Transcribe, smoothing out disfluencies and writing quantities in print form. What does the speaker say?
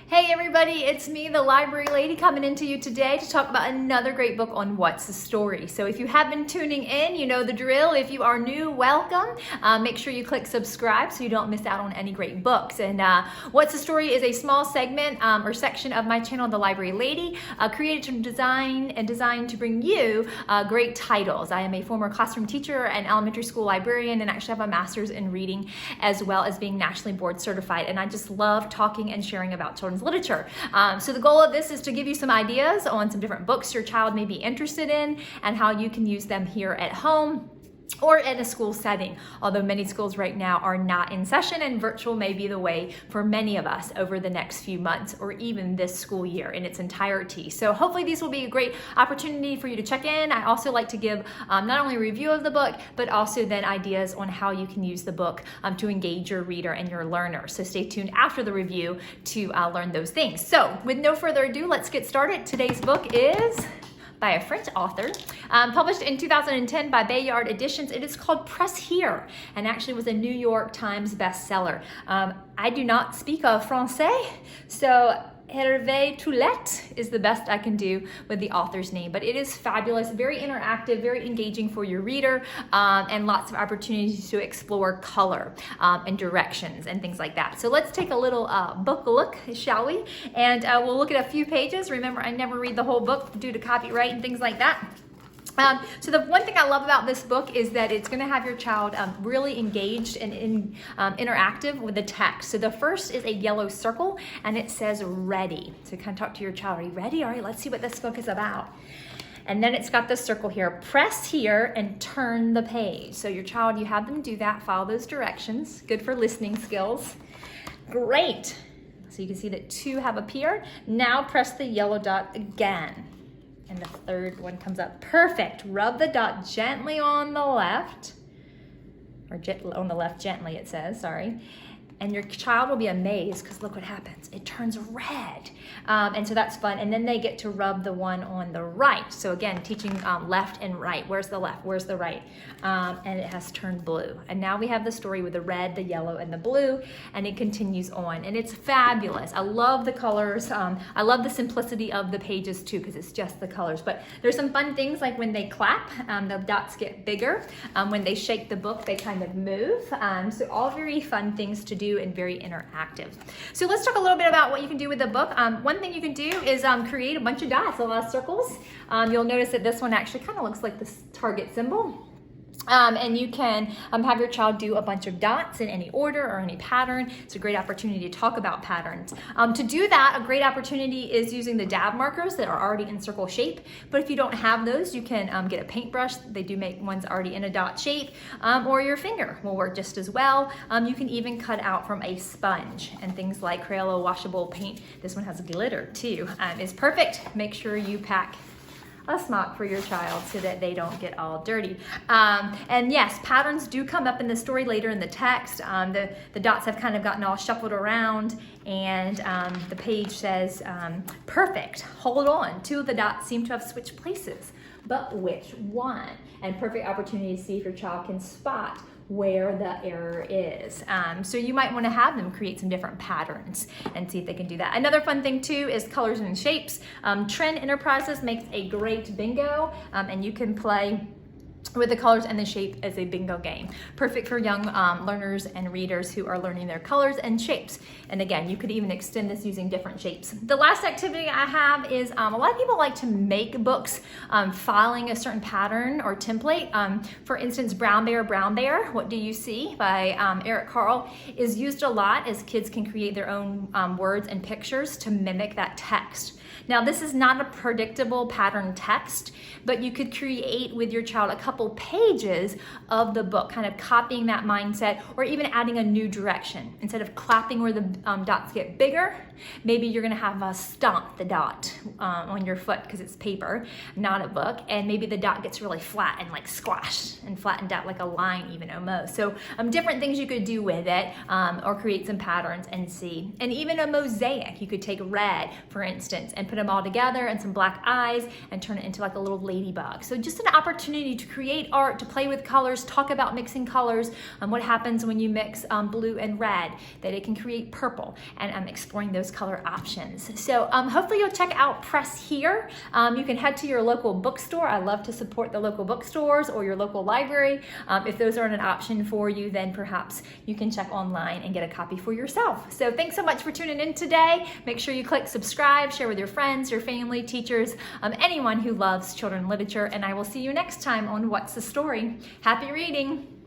Hey everybody, it's me, the library lady, coming into you today to talk about another great book on What's the Story. So if you have been tuning in, you know the drill. If you are new, welcome. Make sure you click subscribe so you don't miss out on any great books. And What's the Story is a small segment or section of my channel, The Library Lady, created to designed to bring you great titles. I am a former classroom teacher and elementary school librarian, and actually have a master's in reading as well as being nationally board certified. And I just love talking and sharing about children's literature. So the goal of this is to give you some ideas on some different books your child may be interested in and how you can use them here at home or in a school setting, although many schools right now are not in session, and virtual may be the way for many of us over the next few months or even this school year in its entirety. So hopefully these will be a great opportunity for you to check in. I also like to give not only a review of the book, but also then ideas on how you can use the book to engage your reader and your learner. So stay tuned after the review to learn those things. So with no further ado, let's get started. Today's book is by a French author, published in 2010 by Bayard Editions. It is called Press Here, and actually was a New York Times bestseller. I do not speak Francais, so Hervé Tullet is the best I can do with the author's name, but it is fabulous, very interactive, very engaging for your reader, and lots of opportunities to explore color and directions and things like that. So let's take a little book look, shall we? And we'll look at a few pages. Remember, I never read the whole book due to copyright and things like that. So the one thing I love about this book is that it's going to have your child really engaged and interactive with the text. So the first is a yellow circle, and it says ready. So kind of talk to your child. Are you ready? All right, let's see what this book is about. And then it's got this circle here. Press here and turn the page. So your child, you have them do that. Follow those directions. Good for listening skills. Great. So you can see that 2 have appeared. Now press the yellow dot again. And the third one comes up. Perfect. Rub the dot gently on the left, or on the left gently it says, sorry. And your child will be amazed because look what happens. It turns red. And so that's fun. And then they get to rub the one on the right. So again, teaching left and right. Where's the left? Where's the right? And it has turned blue. And now we have the story with the red, the yellow, and the blue. And it continues on. And it's fabulous. I love the colors. I love the simplicity of the pages too, because it's just the colors. But there's some fun things like when they clap, the dots get bigger. When they shake the book, they kind of move. So all very fun things to do and very interactive. So let's talk a little bit about what you can do with the book. One thing you can do is create a bunch of dots, a lot of circles. You'll notice that this one actually kind of looks like this target symbol. And you can have your child do a bunch of dots in any order or any pattern. It's a great opportunity to talk about patterns. To do that, a great opportunity is using the dab markers that are already in circle shape. But if you don't have those, you can get a paintbrush. They do make ones already in a dot shape, or your finger will work just as well. You can even cut out from a sponge, and things like Crayola washable paint. This one has glitter too. Is perfect. Make sure you pack a smock for your child so that they don't get all dirty. And yes, patterns do come up in the story later in the text. The dots have kind of gotten all shuffled around, and the page says, perfect, hold on. 2 of the dots seem to have switched places, but which one? And perfect opportunity to see if your child can spot where the error is. So you might want to have them create some different patterns and see if they can do that. Another fun thing too is colors and shapes. Trend Enterprises makes a great bingo, and you can play with the colors and the shape as a bingo game. Perfect for young learners and readers who are learning their colors and shapes. And again, you could even extend this using different shapes. The last activity I have is a lot of people like to make books following a certain pattern or template. For instance, Brown Bear, What Do You See by Eric Carle is used a lot as kids can create their own words and pictures to mimic that text. Now, this is not a predictable pattern text, but you could create with your child a couple pages of the book, kind of copying that mindset, or even adding a new direction. Instead of clapping where the dots get bigger, maybe you're gonna have a stomp the dot on your foot because it's paper, not a book, and maybe the dot gets really flat and like squashed and flattened out like a line even almost. So different things you could do with it, or create some patterns and see. And even a mosaic, you could take red, for instance, and put them all together and some black eyes and turn it into like a little ladybug. So just an opportunity to create create art, to play with colors, talk about mixing colors, what happens when you mix blue and red, that it can create purple, and I'm exploring those color options. So hopefully you'll check out Press Here. You can head to your local bookstore. I love to support the local bookstores or your local library. If those aren't an option for you, then perhaps you can check online and get a copy for yourself. So thanks so much for tuning in today. Make sure you click subscribe, share with your friends, your family, teachers, anyone who loves children's literature, and I will see you next time on What's the Story. Happy reading!